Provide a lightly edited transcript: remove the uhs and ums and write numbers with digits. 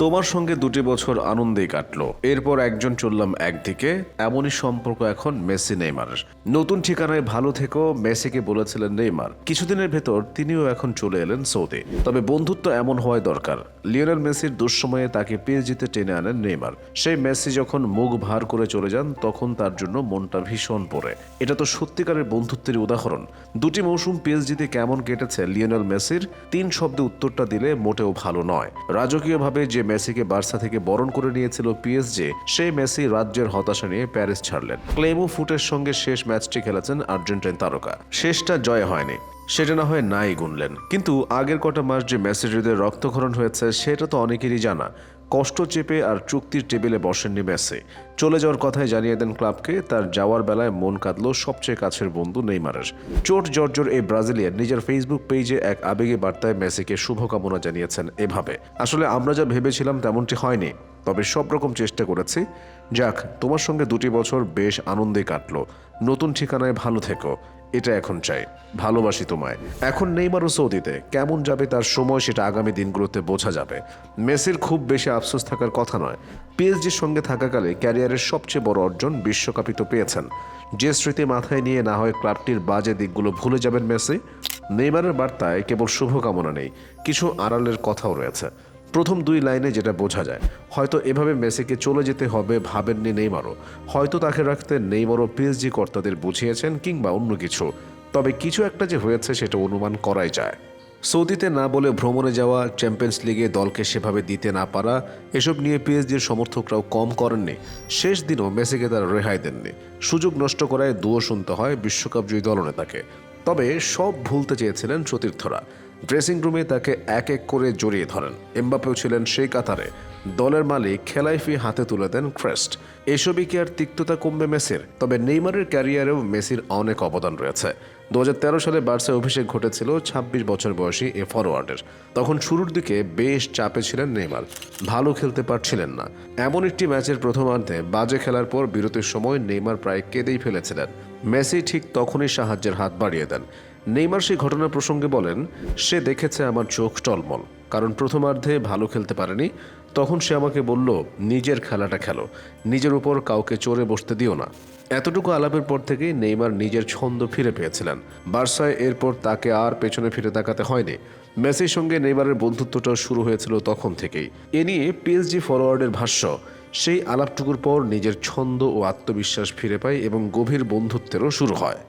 তোমার সঙ্গে 2টি বছর আনন্দেই কাটলো, এরপর একজন চললাম একদিকে। এমনই সম্পর্ক এখন মেসি নেইমারের। নতুন ঠিকানায় ভালো থেকো মেসিকে বলেছিলেন নেইমার। কিছুদিনের ভেতর তিনিও এখন চলে এলেন সৌদি। তবে বন্ধুত্ব এমন হওয়াই দরকার। লিওনেল মেসির দুঃসময়ে তাকে পিএসজিতে টেনে আনেন নেইমার। সেই মেসি যখন মুখ ভার করে চলে যান তখন তার জন্য মনটা ভীষণ পড়ে। এটা তো সত্যিকারের বন্ধুত্বের উদাহরণ। 2টি মৌসুম পিএসজিতে কেমন কেটেছে লিওনেল মেসির? 3 শব্দে উত্তরটা দিলে মোটেও ভালো নয়। রাজকীয়ভাবে যে মেসিকে বার্সা থেকে বরণ করে নিয়েছিল পিএসজি, সেই মেসি রাজ্যের হতাশা নিয়ে প্যারিস ছাড়লেন। ক্লেমো ফুটের সঙ্গে শেষ ম্যাচটি খেলেছেন আর্জেন্টাইন তারকা। শেষটা জয় হয়নি, সেটা না হয় নাই গুনলেন, কিন্তু আগের কটা মাস যে মেসির হৃদয়ে রক্তক্ষরণ হয়েছে সেটা তো অনেকেরই জানা। কষ্ট চেপে আর চুক্তির টেবিলে বসেননি মেসি। চলে যাওয়ার কথাই জানিয়ে দেন ক্লাবকে। তার যাওয়ার বেলায় মন কাঁদল সবচেয়ে কাছের বন্ধু নেইমারের। চোট জর্জর এই ব্রাজিলিয়ান নিজের ফেসবুক পেজে এক আবেগী বার্তায় মেসিকে শুভকামনা জানিয়েছেন এভাবে: আসলে আমরা যা ভেবেছিলাম তেমনটি হয়নি, তবে সব রকম চেষ্টা করেছি। যাক, তোমার সঙ্গে 2টি বছর বেশ আনন্দে কাটলো। নতুন ঠিকানায় ভালো থেকো, এটা এখন চাই। ভালোবাসি তোমায়। এখন নেইমারও সৌদিতে, কেমন যাবে তার সময় সেটা আগামী দিনগুলোতে বোঝা যাবে। মেসির খুব বেশি আফসোস থাকার কথা নয়। পিএসজির সঙ্গে থাকাকালে ক্যারিয়ারের সবচেয়ে বড় অর্জন বিশ্বকাপই তো পেয়েছেন। যে স্মৃতি মাথায় নিয়ে না হয় ক্লাবটির বাজে দিকগুলো ভুলে যাবেন মেসি। নেইমারের বার্তায় কেবল শুভকামনা নেই, কিছু আড়ালের কথাও রয়েছে। প্রথম 2 লাইনে যেটা বোঝা যায়, হয়তো এভাবে মেসিকে চলে যেতে হবে ভাবেননি নেইমারও। হয়তো তাকে রাখতে নেইমারও পিএসজি কর্তাদের বুঝিয়েছেন, কিংবা অন্য কিছু। তবে কিছু একটা যে হয়েছে সেটা অনুমান করাই যায়। সৌদিতে না বলে ভ্রমণে যাওয়া, চ্যাম্পিয়ন্স লিগে দলকে সেভাবে দিতে না পারা, এসব নিয়ে পিএসজির সমর্থকরাও কম করেননি। শেষ দিনও মেসিকে তারা রেহাই দেননি। সুযোগ নষ্ট করায় দুয়ো শুনতে হয় বিশ্বকাপ জয়ী দলনেতাকে। তবে সব ভুলতে চেয়েছিলেন সতীর্থরা। ড্রেসিং রুমে তাকে এক এক করে জড়িয়ে ধরেন। এমবাপেও ছিলেন সেই কাতারে। দলের মালিক খেলাইফি হাতে তুলে দেন ক্রেস্ট। এসবই কি আর তিক্ততা কমবে মেসির? তবে নেইমারের ক্যারিয়ারেও মেসির অনেক অবদান রয়েছে। 2013 সালে বার্সায় অভিষেক ঘটেছিল 26 বছর বয়সী এ ফরোয়ার্ডের। তখন শুরুর দিকে বেশ চাপে ছিলেন নেইমার, ভালো খেলতে পারছিলেন না। এমন একটি ম্যাচের প্রথমার্ধে বাজে খেলার পর বিরতির সময় নেইমার প্রায় কেঁদেই ফেলেছিলেন। মেসি ঠিক তখনই সাহায্যের হাত বাড়িয়ে দেন। নেইমার সেই ঘটনা প্রসঙ্গে বলেন, সে দেখেছে আমার চোখ টলমল, কারণ প্রথমার্ধে ভালো খেলতে পারেনি। তখন সে আমাকে বলল, নিজের খেলাটা খেলো, নিজের উপর কাউকে চড়ে বসতে দিও না। এতটুকু আলাপের পর থেকেই নেইমার নিজের ছন্দ ফিরে পেয়েছিলেন। বার্সায় এরপর তাকে আর পেছনে ফিরে তাকাতে হয়নি। মেসির সঙ্গে নেইমারের বন্ধুত্বটা শুরু হয়েছিল তখন থেকেই। এ নিয়ে পিএসজি ফরোয়ার্ডের ভাষ্য, সেই আলাপটুকুর পর নিজের ছন্দ ও আত্মবিশ্বাস ফিরে পায় এবং গভীর বন্ধুত্বেরও শুরু হয়।